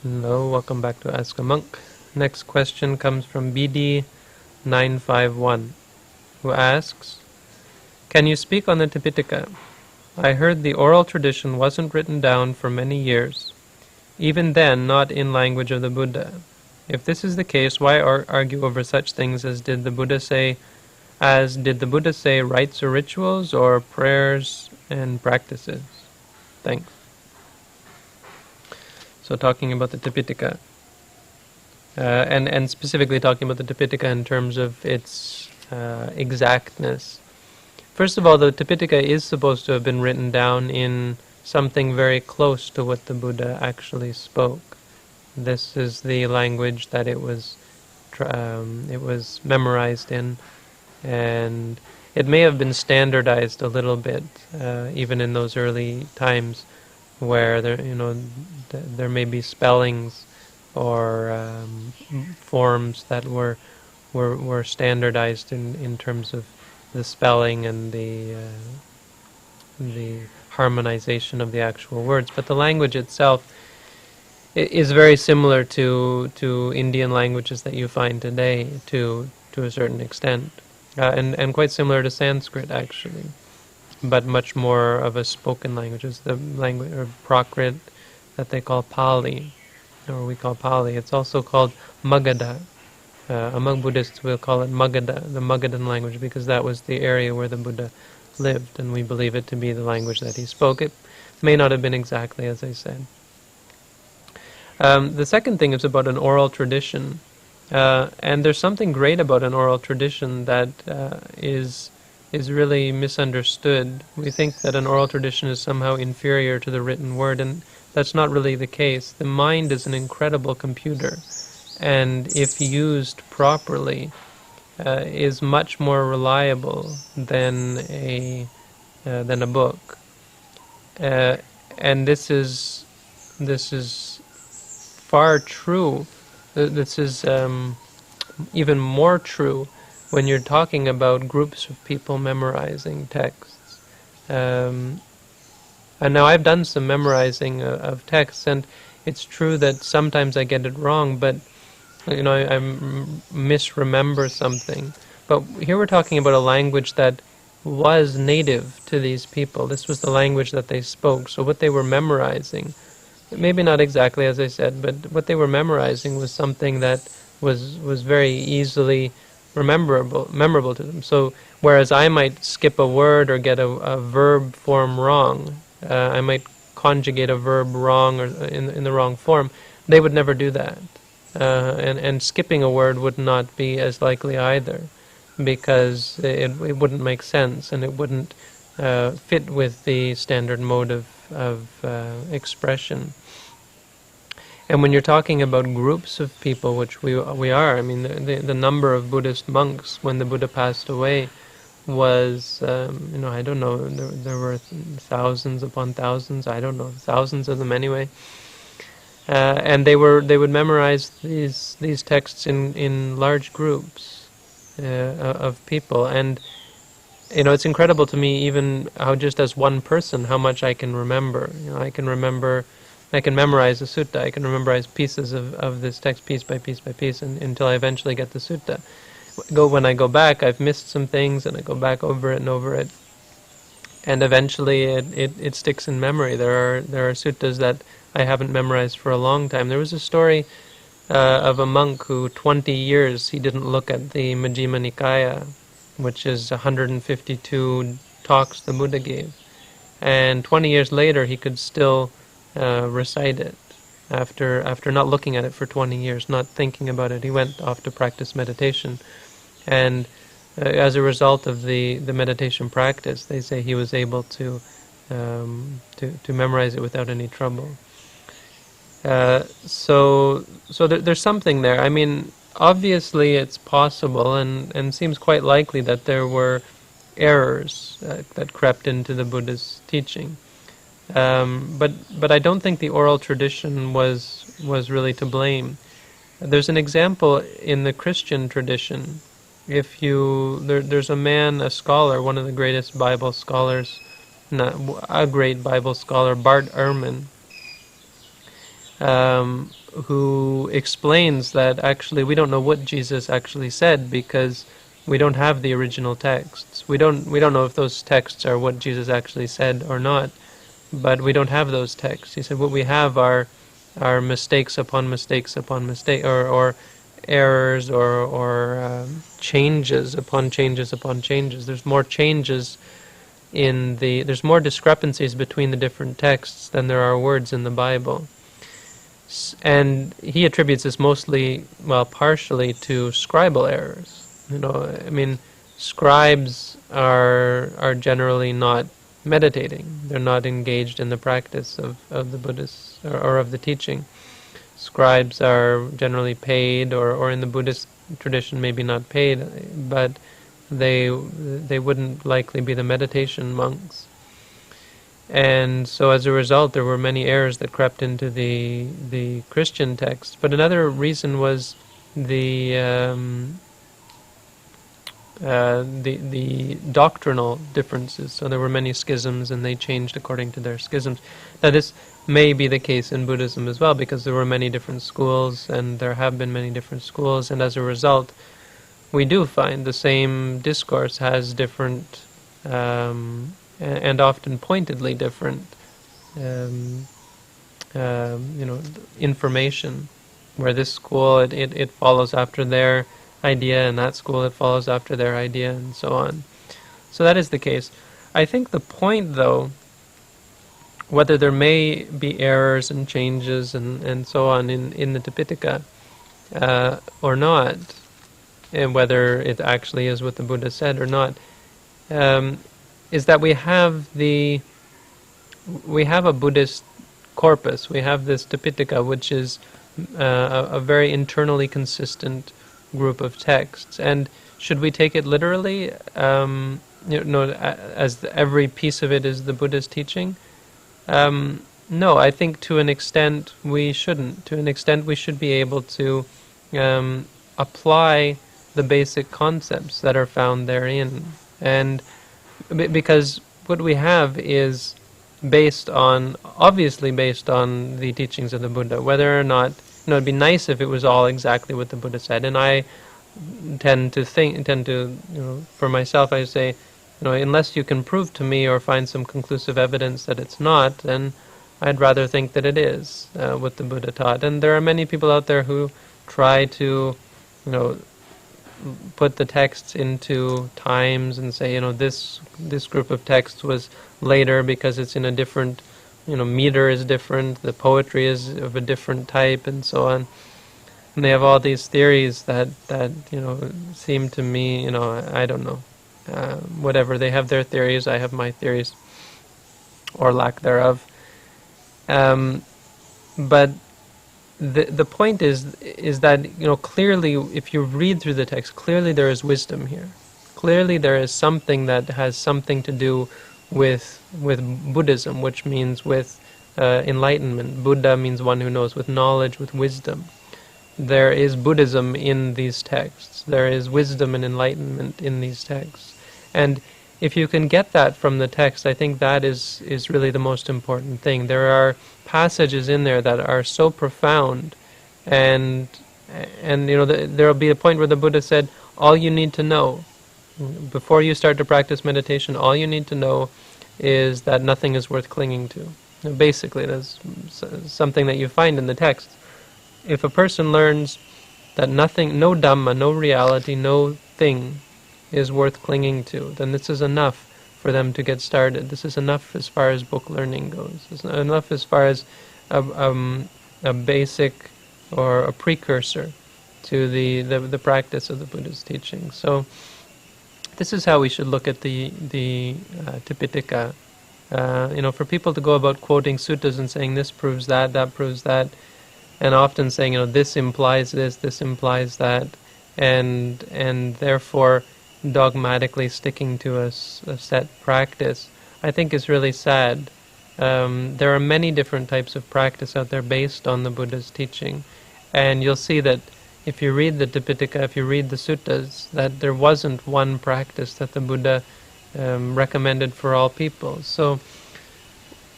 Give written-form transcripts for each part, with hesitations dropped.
Hello, welcome back to Ask a Monk. Next question comes from BD951, who asks, can you speak on the Tipitaka? I heard the oral tradition wasn't written down for many years, even then not in language of the Buddha. If this is the case, why argue over such things as did the Buddha say rites or rituals, or prayers and practices? Thanks. So talking about the Tipitaka, and specifically talking about the Tipitaka in terms of its exactness. First of all, the Tipitaka is supposed to have been written down in something very close to what the Buddha actually spoke. This is the language that it was memorized in, and it may have been standardized a little bit, even in those early times, where there may be spellings or forms that were standardized in terms of the spelling and the harmonization of the actual words. But the language itself is very similar to Indian languages that you find today, to a certain extent, and quite similar to Sanskrit actually, but much more of a spoken language. It's the language or Prakrit that they call Pali, or we call Pali. It's also called Magadha. Among Buddhists, we'll call it Magadha, the Magadhan language, because that was the area where the Buddha lived, and we believe it to be the language that he spoke. It may not have been exactly as I said. The second thing is about an oral tradition, and there's something great about an oral tradition that is really misunderstood. We think that an oral tradition is somehow inferior to the written word, and that's not really the case. The mind is an incredible computer, and if used properly, is much more reliable than a book. And this is far true. This is even more true when you're talking about groups of people memorizing texts. And now I've done some memorizing of texts, and it's true that sometimes I get it wrong, but I misremember something. But here we're talking about a language that was native to these people. This was the language that they spoke. So what they were memorizing, maybe not exactly as I said, but what they were memorizing was something that was very easily memorable to them. So whereas I might skip a word or get a verb form wrong, I might conjugate a verb wrong or in the wrong form, they would never do that. And skipping a word would not be as likely either, because it wouldn't make sense, and it wouldn't fit with the standard mode of expression. And when you're talking about groups of people, which we are, I mean, the number of Buddhist monks when the Buddha passed away was, I don't know, there were thousands upon thousands, I don't know, thousands of them anyway. And they would memorize these texts in large groups of people, and it's incredible to me even how just as one person how much I can remember. I can memorize a sutta. I can memorize pieces of this text piece by piece by piece until I eventually get the sutta. When I go back, I've missed some things, and I go back over it and over it, and eventually it sticks in memory. There are suttas that I haven't memorized for a long time. There was a story of a monk who 20 years he didn't look at the Majjhima Nikaya, which is 152 talks the Buddha gave, and 20 years later he could still recite it after not looking at it for 20 years, not thinking about it. He went off to practice meditation, and as a result of the meditation practice, they say he was able to memorize it without any trouble. So there's something there. I mean, obviously it's possible and seems quite likely that there were errors that crept into the Buddha's teaching. But I don't think the oral tradition was really to blame. There's an example in the Christian tradition. There's a man, a scholar, one of the greatest Bible scholars, a great Bible scholar, Bart Ehrman. who explains that actually we don't know what Jesus actually said because we don't have the original texts. We don't know if those texts are what Jesus actually said or not, but we don't have those texts. He said what we have are mistakes upon mistakes upon mistake, or errors, or changes upon changes upon changes. There's more changes there's more discrepancies between the different texts than there are words in the Bible. And he attributes this partially to scribal errors. Scribes are generally not meditating. They're not engaged in the practice of the Buddhist or of the teaching. Scribes are generally paid, or in the Buddhist tradition maybe not paid, but they wouldn't likely be the meditation monks. And so as a result, there were many errors that crept into the Christian text. But another reason was the doctrinal differences. So there were many schisms, and they changed according to their schisms. Now this may be the case in Buddhism as well, because there were many different schools, and there have been many different schools, and as a result, we do find the same discourse has different and often pointedly different information, where this school it follows after their idea, and that school it follows after their idea, and so on. So that is the case. I think the point, though, whether there may be errors and changes and so on in the Tipitaka or not, and whether it actually is what the Buddha said or not, is that we have a Buddhist corpus. We have this Tipitaka, which is a very internally consistent group of texts. And should we take it literally, as every piece of it is the Buddha's teaching? No, I think to an extent we shouldn't. To an extent we should be able to apply the basic concepts that are found therein. And because what we have is obviously based on the teachings of the Buddha, whether or not, it'd be nice if it was all exactly what the Buddha said. And I tend to, for myself, I say, unless you can prove to me or find some conclusive evidence that it's not, then I'd rather think that it is what the Buddha taught. And there are many people out there who try to, put the texts into times and say, this group of texts was later because it's in a different, meter is different, the poetry is of a different type, and so on. And they have all these theories that seem to me, I don't know. Whatever, they have their theories, I have my theories, or lack thereof. But the point is that clearly, if you read through the text, clearly there is wisdom here. Clearly there is something that has something to do with Buddhism, which means with enlightenment. Buddha means one who knows, with knowledge, with wisdom. There is Buddhism in these texts. There is wisdom and enlightenment in these texts. And if you can get that from the text, I think that is really the most important thing. There are passages in there that are so profound, and there will be a point where the Buddha said, all you need to know, before you start to practice meditation, all you need to know is that nothing is worth clinging to. Basically, that's something that you find in the text. If a person learns that nothing, no Dhamma, no reality, no thing is worth clinging to, then this is enough for them to get started. This is enough as far as book learning goes. It's enough as far as a basic or a precursor to the practice of the Buddha's teaching. So this is how we should look at the Tipitaka. For people to go about quoting suttas and saying this proves that, that proves that, and often saying, this implies this implies that, and therefore dogmatically sticking to a set practice, I think is really sad. There are many different types of practice out there based on the Buddha's teaching, and you'll see that if you read the Tipitaka, if you read the suttas, that there wasn't one practice that the Buddha recommended for all people. So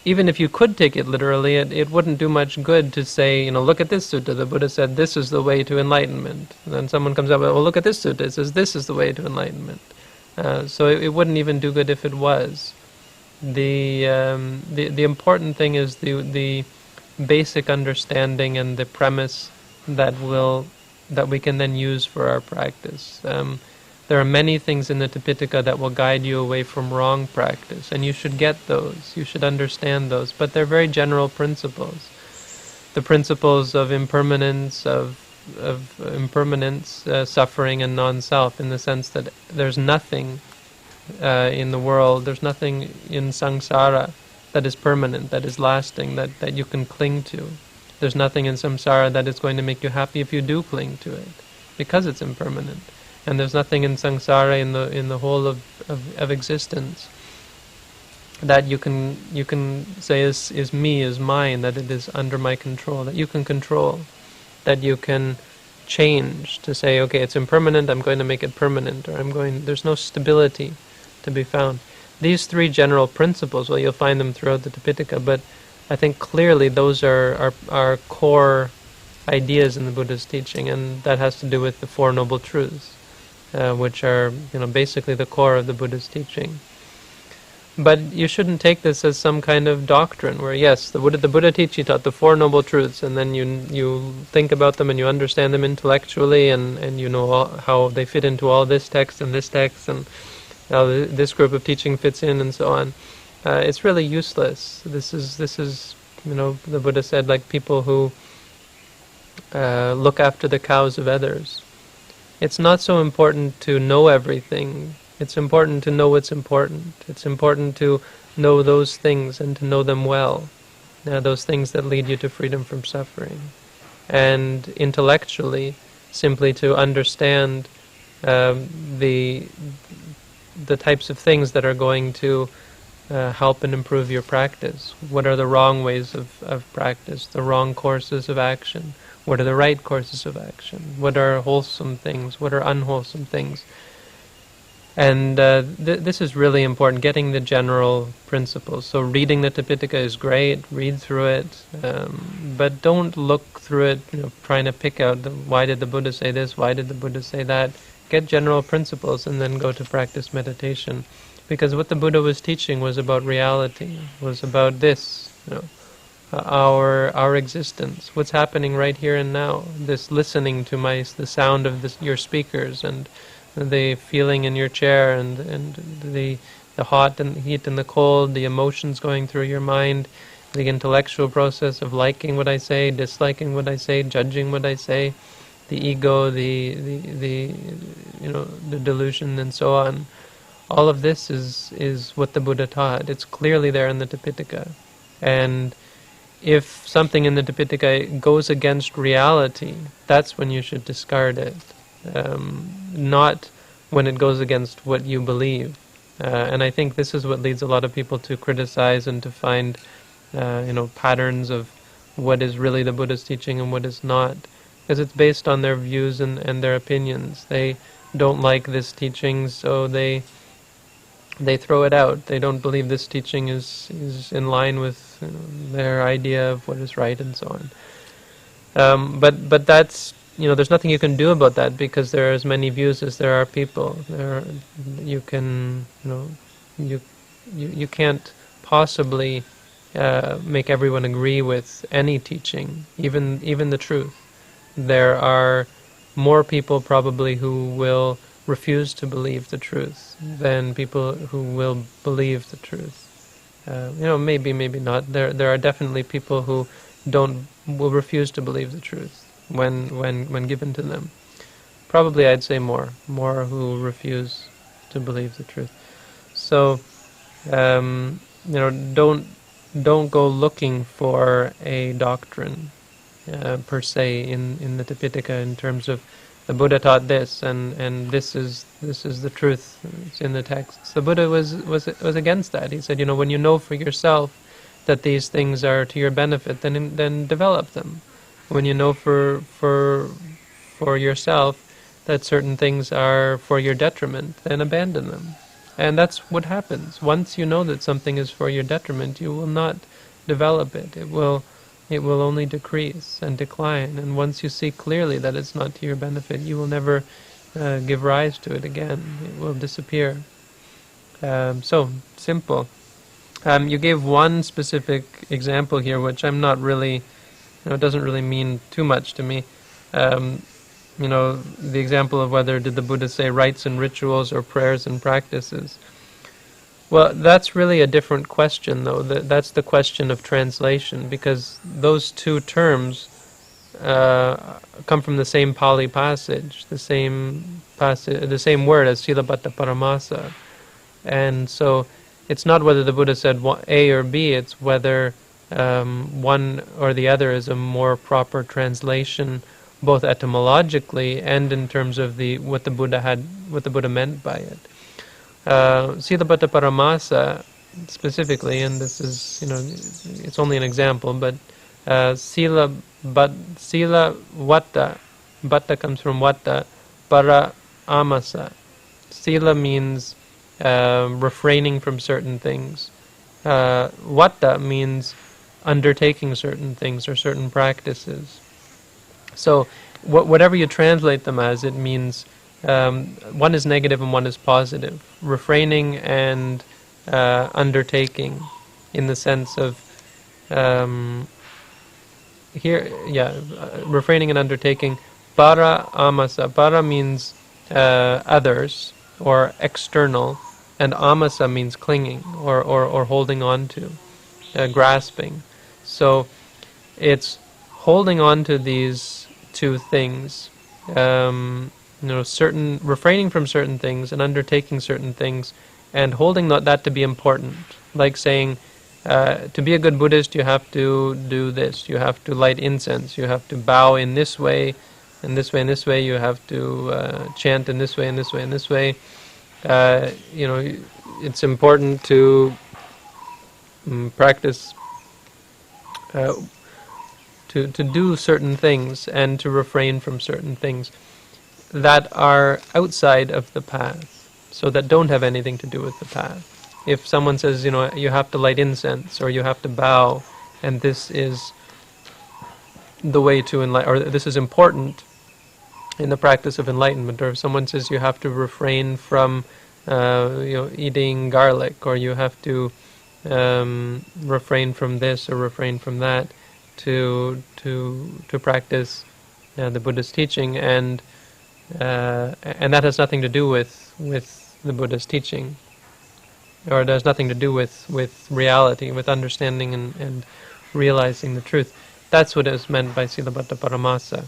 even if you could take it literally, it wouldn't do much good to say, look at this sutta. The Buddha said this is the way to enlightenment. And then someone comes up, well, look at this sutta. It says this is the way to enlightenment. So it wouldn't even do good if it was. The important thing is the basic understanding and the premise that we can then use for our practice. There are many things in the Tipitaka that will guide you away from wrong practice, and you should get those, you should understand those, but they're very general principles. The principles of impermanence, suffering and non-self, in the sense that there's nothing in the world, there's nothing in samsara that is permanent, that is lasting, that you can cling to. There's nothing in samsara that is going to make you happy if you do cling to it, because it's impermanent. And there's nothing in samsara, in the whole of existence, that you can say is me, is mine, that it is under my control, that you can control, that you can change, to say, okay, it's impermanent, I'm going to make it permanent, or there's no stability to be found. These three general principles, well, you'll find them throughout the Tipitaka, but I think clearly those are core ideas in the Buddha's teaching, and that has to do with the Four Noble Truths, which are basically the core of the Buddha's teaching. But you shouldn't take this as some kind of doctrine where, yes, the Buddha teaching taught the Four Noble Truths, and then you think about them and you understand them intellectually, and you know how they fit into all this text, and how this group of teaching fits in, and so on. It's really useless. This is the Buddha said, like people who look after the cows of others. It's not so important to know everything. It's important to know what's important. It's important to know those things and to know them well. Those things that lead you to freedom from suffering. And intellectually, simply to understand the types of things that are going to help and improve your practice. What are the wrong ways of practice, the wrong courses of action? What are the right courses of action? What are wholesome things? What are unwholesome things? And this is really important, getting the general principles. So reading the Tipitaka is great, read through it, but don't look through it trying to pick out why did the Buddha say this, why did the Buddha say that. Get general principles and then go to practice meditation. Because what the Buddha was teaching was about reality, was about this, our existence, what's happening right here and now, this listening to the sound of your speakers, and the feeling in your chair, and the hot and heat and the cold, the emotions going through your mind, the intellectual process of liking what I say, disliking what I say, judging what I say, the ego, the delusion, and so on. All of this is what the Buddha taught. It's clearly there in the Tipitaka. And if something in the Tipitaka goes against reality, that's when you should discard it. Not when it goes against what you believe. And I think this is what leads a lot of people to criticize and to find patterns of what is really the Buddha's teaching and what is not. Because it's based on their views and their opinions. They don't like this teaching, so they throw it out. They don't believe this teaching is in line with their idea of what is right, and so on. But that's there's nothing you can do about that, because there are as many views as there are people. You can't possibly make everyone agree with any teaching, even the truth. There are more people probably who will refuse to believe the truth than people who will believe the truth. Maybe not. There are definitely people who will refuse to believe the truth when given to them. Probably I'd say more who refuse to believe the truth. So don't go looking for a doctrine per se in the Tipitaka, in terms of the Buddha taught this, and this is the truth. It's in the texts. The Buddha was against that. He said, when you know for yourself that these things are to your benefit, then develop them. When you know for yourself that certain things are for your detriment, then abandon them. And that's what happens. Once you know that something is for your detriment, you will not develop it. It will only decrease and decline. And once you see clearly that it's not to your benefit, you will never give rise to it again. It will disappear. So simple. You gave one specific example here, which I'm not really, it doesn't really mean too much to me. The example of whether did the Buddha say rites and rituals or prayers and practices. Well, that's really a different question, though. That's the question of translation, because those two terms come from the same Pali passage, the same word as Silabbata Paramasa. And so it's not whether the Buddha said A or B, it's whether one or the other is a more proper translation, both etymologically and in terms of what the Buddha meant by it. Silabbata Paramasa specifically, and this is, it's only an example, but Sila Vata, Bhatta comes from Vata, Para Amasa. Sila means refraining from certain things. Vata means undertaking certain things or certain practices. So whatever you translate them as, it means one is negative and one is positive. Refraining and undertaking, in the sense of refraining and undertaking. Para amasa. Para means others or external, and amasa means clinging or holding on to, grasping. So it's holding on to these two things, refraining from certain things and undertaking certain things, and holding that to be important. Like saying, to be a good Buddhist, you have to do this. You have to light incense. You have to bow in this way, and this way, and this way. You have to chant in this way, and this way, and this way. It's important to practice, to do certain things and to refrain from certain things that are outside of the path, so that don't have anything to do with the path. If someone says, you have to light incense or you have to bow, and this is the way to enlighten, or this is important in the practice of enlightenment, or if someone says you have to refrain from eating garlic, or you have to refrain from this or refrain from that to practice the Buddha's teaching, and that has nothing to do with the Buddha's teaching, or it has nothing to do with reality, with understanding and realizing the truth. That's what is meant by Silabbata Paramasa.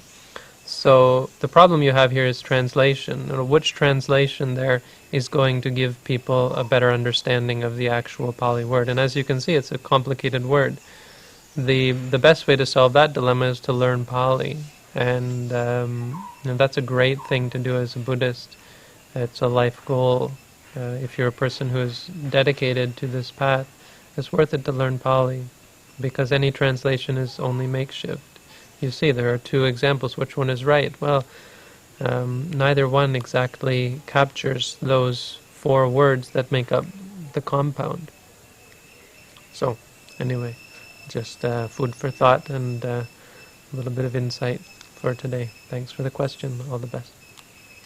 So the problem you have here is translation. Which translation there is going to give people a better understanding of the actual Pali word? And as you can see, it's a complicated word. The best way to solve that dilemma is to learn Pali. And that's a great thing to do as a Buddhist. It's a life goal. If you're a person who is dedicated to this path, it's worth it to learn Pali, because any translation is only makeshift. You see, there are two examples. Which one is right? Well, neither one exactly captures those 4 words that make up the compound. So, anyway, just food for thought and a little bit of insight for today. Thanks for the question. All the best.